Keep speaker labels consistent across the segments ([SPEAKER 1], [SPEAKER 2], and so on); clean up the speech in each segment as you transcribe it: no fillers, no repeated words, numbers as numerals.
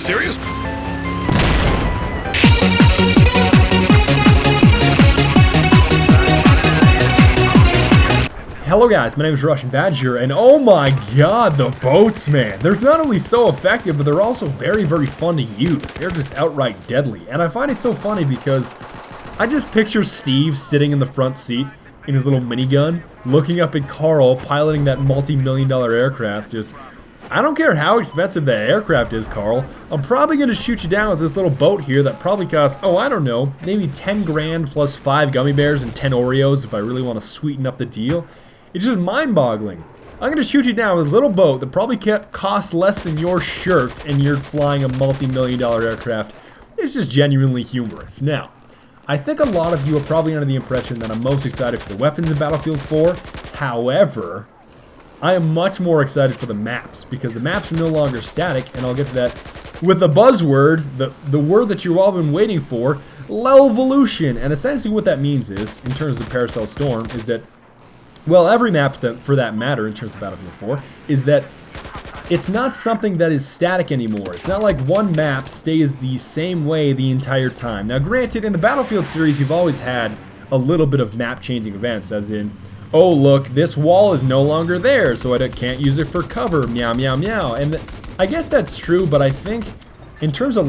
[SPEAKER 1] serious?
[SPEAKER 2] Hello guys, my name is TheRussianBadger, and oh my god, the boats, man. They're not only so effective, but they're also very, very fun to use. They're just outright deadly. And I find it so funny because I just picture Steve sitting in the front seat in his little minigun, looking up at Carl piloting that multi-million-dollar aircraft. Just, I don't care how expensive that aircraft is, Carl. I'm probably going to shoot you down with this little boat here that probably costs, oh, I don't know, maybe 10 grand plus 5 gummy bears and 10 Oreos if I really want to sweeten up the deal. It's just mind-boggling. I'm going to shoot you down with a little boat that probably costs less than your shirt and you're flying a multi-million-dollar aircraft. It's just genuinely humorous. Now, I think a lot of you are probably under the impression that I'm most excited for the weapons in Battlefield 4. However, I am much more excited for the maps because the maps are no longer static, and I'll get to that with the buzzword, the word that you've all been waiting for, LELVOLUTION. And essentially what that means is, in terms of Paracel Storm, is that, well, every map for that matter in terms of Battlefield 4, is that it's not something that is static anymore. It's not like one map stays the same way the entire time. Now granted, in the Battlefield series, you've always had a little bit of map changing events, as in, oh look, this wall is no longer there, so I can't use it for cover, meow meow meow. And I guess that's true, but I think in terms of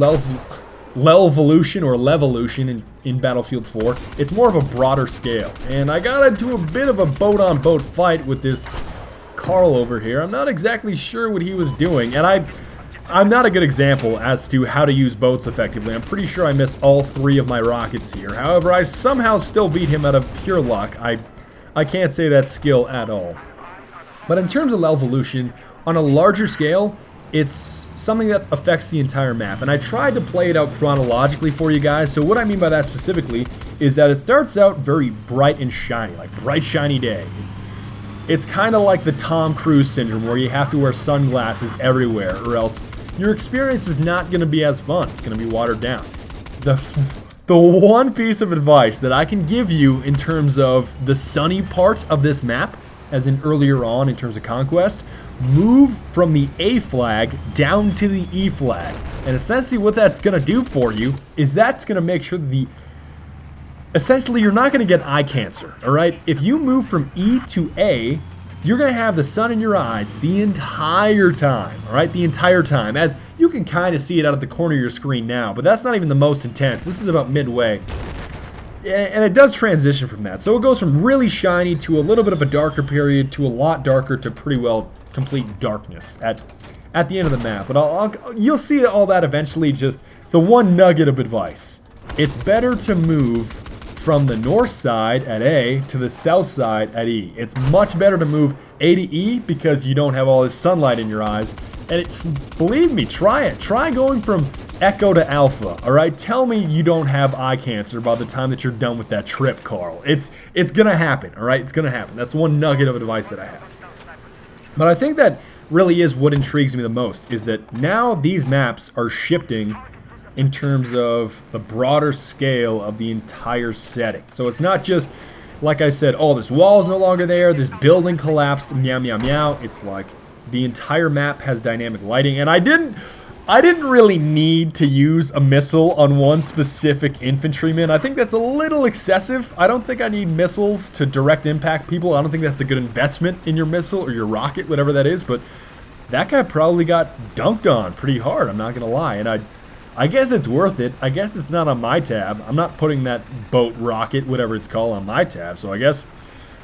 [SPEAKER 2] LELVOLUTION or LEVOLUTION in Battlefield 4, it's more of a broader scale. And I got into a bit of a boat-on-boat fight with this Carl over here. I'm not exactly sure what he was doing, and I'm not a good example as to how to use boats effectively. I'm pretty sure I missed all 3 of my rockets here. However, I somehow still beat him out of pure luck. I can't say that's skill at all. But in terms of LELVOLUTION, on a larger scale, it's something that affects the entire map, and I tried to play it out chronologically for you guys. So what I mean by that specifically is that it starts out very bright and shiny, like bright shiny day. It's kind of like the Tom Cruise syndrome where you have to wear sunglasses everywhere or else your experience is not going to be as fun. It's going to be watered down. The one piece of advice that I can give you in terms of the sunny part of this map, as in earlier on in terms of Conquest, move from the A flag down to the E flag. And essentially what that's going to do for you is that's going to make sure that essentially you're not going to get eye cancer, alright? If you move from E to A, you're going to have the sun in your eyes the entire time, alright? The entire time. As you can kind of see it out of the corner of your screen now, but that's not even the most intense. This is about midway. And it does transition from that. So it goes from really shiny to a little bit of a darker period to a lot darker to pretty well complete darkness at the end of the map. But you'll see all that eventually. Just the one nugget of advice. It's better to move from the north side at A to the south side at E. It's much better to move A to E because you don't have all this sunlight in your eyes. And believe me, try it. Try going from Echo to Alpha, alright? Tell me you don't have eye cancer by the time that you're done with that trip, Carl. It's gonna happen, alright? It's gonna happen. That's one nugget of advice that I have. But I think that really is what intrigues me the most, is that now these maps are shifting in terms of the broader scale of the entire setting. So it's not just, like I said, oh, this wall is no longer there, this building collapsed, meow meow meow. It's like the entire map has dynamic lighting, and I didn't really need to use a missile on one specific infantryman. I think that's a little excessive. I don't think I need missiles to direct impact people. I don't think that's a good investment in your missile or your rocket, whatever that is, but that guy probably got dunked on pretty hard, I'm not gonna lie, and I guess it's worth it. I guess it's not on my tab. I'm not putting that boat, rocket, whatever it's called, on my tab, so I guess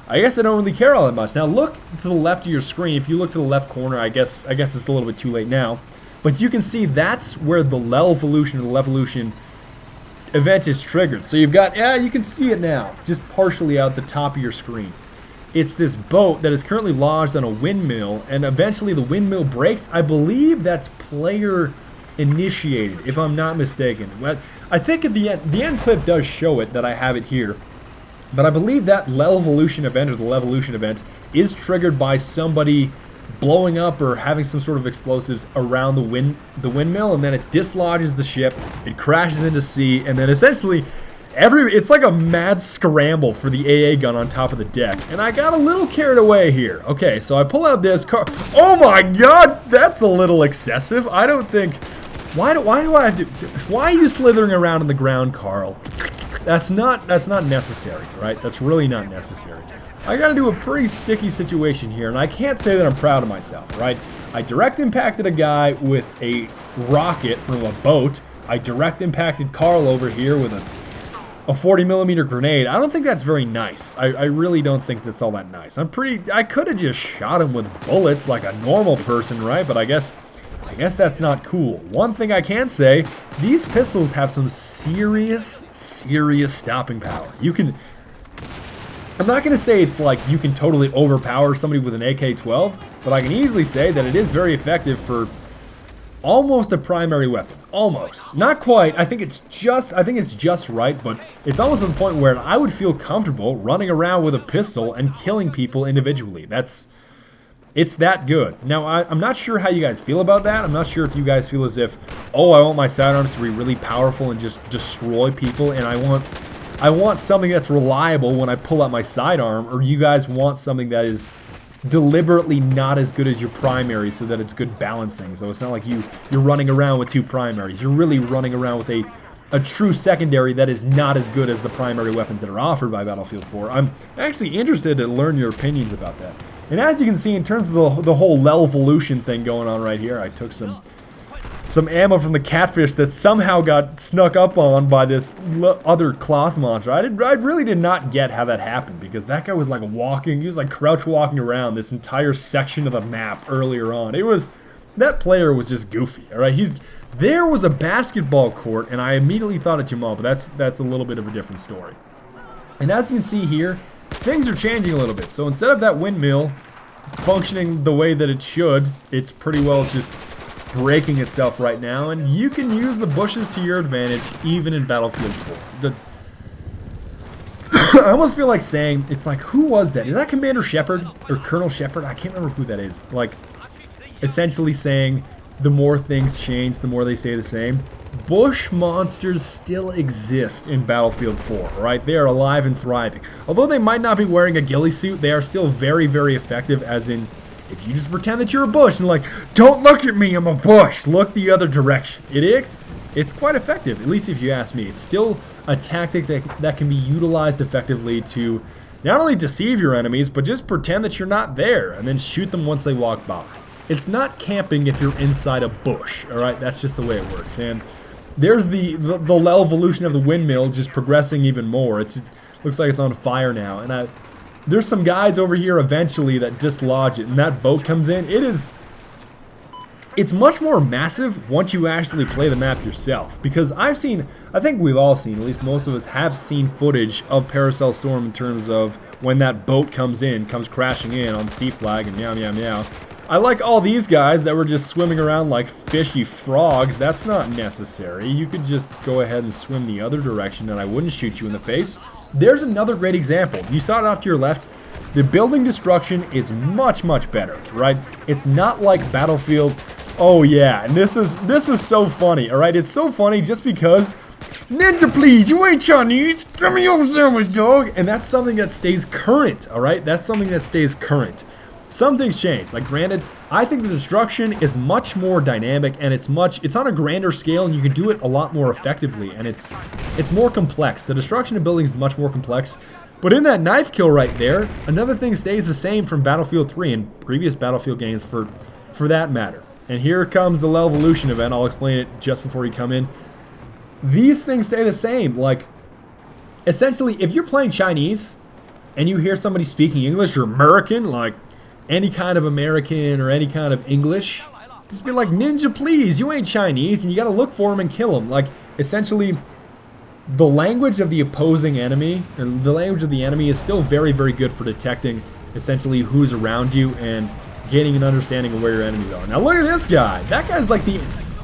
[SPEAKER 2] I don't really care all that much. Now look to the left of your screen. If you look to the left corner, I guess it's a little bit too late now, but you can see that's where the LELVOLUTION or the LEVOLUTION event is triggered. So you've got, yeah, you can see it now, just partially out the top of your screen. It's this boat that is currently lodged on a windmill, and eventually the windmill breaks. I believe that's player initiated, if I'm not mistaken. But I think at the end clip does show it, that I have it here. But I believe that LELVOLUTION event, or the LEVOLUTION event, is triggered by somebody blowing up or having some sort of explosives around the windmill, and then it dislodges the ship, it crashes into sea, and then essentially it's like a mad scramble for the AA gun on top of the deck. And I got a little carried away here. Okay, so I pull out this car. Oh my god, that's a little excessive. I don't think do I have to... Why are you slithering around on the ground, Carl? That's not necessary, right? That's really not necessary. I gotta do a pretty sticky situation here, and I can't say that I'm proud of myself, right? I direct impacted a guy with a rocket from a boat. I direct impacted Carl over here with a 40mm grenade. I don't think that's very nice. I really don't think that's all that nice. I could have just shot him with bullets like a normal person, right? But I guess that's not cool. One thing I can say, these pistols have some serious stopping power. I'm not going to say it's like you can totally overpower somebody with an AK-12, but I can easily say that it is very effective for almost a primary weapon. Almost. Not quite. I think it's just right, but it's almost to the point where I would feel comfortable running around with a pistol and killing people individually. It's that good. Now, I'm not sure how you guys feel about that. I'm not sure if you guys feel as if, oh, I want my sidearms to be really powerful and just destroy people, and I want something that's reliable when I pull out my sidearm, or you guys want something that is deliberately not as good as your primary so that it's good balancing. So it's not like you're running around with two primaries. You're really running around with a true secondary that is not as good as the primary weapons that are offered by Battlefield 4. I'm actually interested to learn your opinions about that. And as you can see, in terms of the whole LELVOLUTION thing going on right here, I took some ammo from the catfish that somehow got snuck up on by this other cloth monster. I really did not get how that happened, because that guy was like he was like crouch walking around this entire section of the map earlier on. That player was just goofy, alright? There was a basketball court, and I immediately thought of Jamal, but that's a little bit of a different story. And as you can see here, things are changing a little bit. So instead of that windmill functioning the way that it should, it's pretty well just breaking itself right now, and you can use the bushes to your advantage even in Battlefield 4. I almost feel like saying, it's like, who was that? Is that Commander Shepard or Colonel Shepard? I can't remember who that is. Like, essentially saying the more things change, the more they stay the same. Bush monsters still exist in Battlefield 4, right? They are alive and thriving. Although they might not be wearing a ghillie suit, they are still very, very effective, as in, if you just pretend that you're a bush and like, don't look at me, I'm a bush, look the other direction. It's quite effective, at least if you ask me. It's still a tactic that can be utilized effectively to not only deceive your enemies, but just pretend that you're not there and then shoot them once they walk by. It's not camping if you're inside a bush, alright? That's just the way it works. And there's the LELVOLUTION of the windmill just progressing even more. It looks like it's on fire now. And there's some guys over here eventually that dislodge it, and that boat comes in. It's much more massive once you actually play the map yourself. Because I think we've all seen, at least most of us have seen footage of Paracel Storm in terms of when that boat comes crashing in on Sea Flag and meow meow meow. I like all these guys that were just swimming around like fishy frogs. That's not necessary. You could just go ahead and swim the other direction and I wouldn't shoot you in the face. There's another great example. You saw it off to your left. The building destruction is much, much better, right? It's not like Battlefield. Oh yeah, and this is so funny, alright? It's so funny just because, Ninja please, you ain't Chinese. Give me your sandwich, dog. And that's something that stays current, alright? That's something that stays current. Some things change. Like, granted, I think the destruction is much more dynamic, and it's on a grander scale, and you can do it a lot more effectively, and it's more complex. The destruction of buildings is much more complex. But in that knife kill right there, another thing stays the same from Battlefield 3 and previous Battlefield games for that matter. And here comes the LELVOLUTION event. I'll explain it just before you come in. These things stay the same. Like, essentially, if you're playing Chinese and you hear somebody speaking English or American, like any kind of American or any kind of English, just be like, Ninja please, you ain't Chinese, and you gotta look for him and kill him. Like, essentially, the language of the opposing enemy, and the language of the enemy is still very, very good for detecting essentially who's around you and gaining an understanding of where your enemies are. Now look at this guy. That guy's like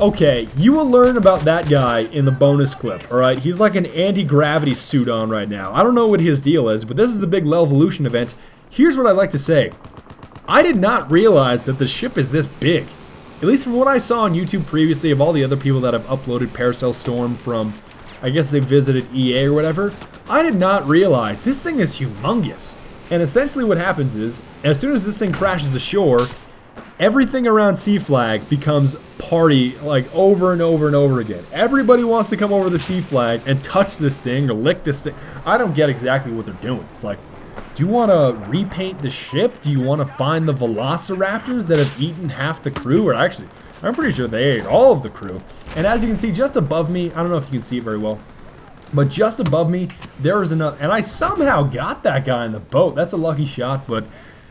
[SPEAKER 2] okay, you will learn about that guy in the bonus clip, alright? He's like an anti-gravity suit on right now. I don't know what his deal is, but this is the big LELVOLUTION event. Here's what I'd like to say. I did not realize that the ship is this big. At least from what I saw on YouTube previously of all the other people that have uploaded Paracel Storm from, I guess they visited EA or whatever, I did not realize this thing is humongous. And essentially what happens is, as soon as this thing crashes ashore, everything around Sea Flag becomes party like over and over and over again. Everybody wants to come over the sea flag and touch this thing or lick this thing. I don't get exactly what they're doing. It's like, do you want to repaint the ship? Do you want to find the velociraptors that have eaten half the crew? Or actually, I'm pretty sure they ate all of the crew. And as you can see, just above me, I don't know if you can see it very well, but just above me, there is another, and I somehow got that guy in the boat. That's a lucky shot, but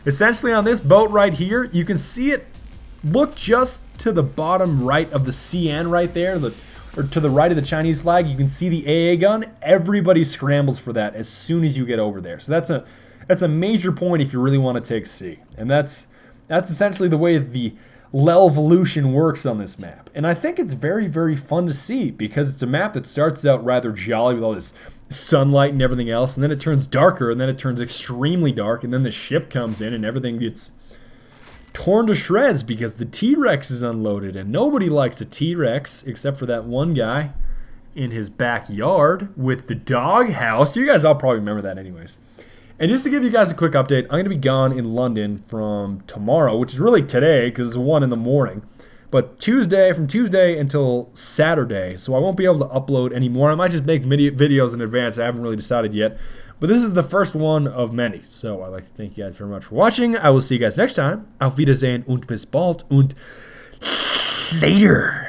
[SPEAKER 2] essentially on this boat right here, you can see it. Look just to the bottom right of the CN right there, or to the right of the Chinese flag. You can see the AA gun. Everybody scrambles for that as soon as you get over there. So that's a major point if you really want to take C. And that's essentially the way the LELVOLUTION works on this map. And I think it's very, very fun to see because it's a map that starts out rather jolly with all this sunlight and everything else, and then it turns darker, and then it turns extremely dark, and then the ship comes in and everything gets torn to shreds because the T-Rex is unloaded, and nobody likes a T-Rex except for that one guy in his backyard with the doghouse. You guys all probably remember that anyways. And just to give you guys a quick update, I'm going to be gone in London from tomorrow, which is really today because it's 1 in the morning. But from Tuesday until Saturday, so I won't be able to upload anymore. I might just make videos in advance. I haven't really decided yet. But this is the first one of many. So I'd like to thank you guys very much for watching. I will see you guys next time. Auf Wiedersehen und bis bald und later.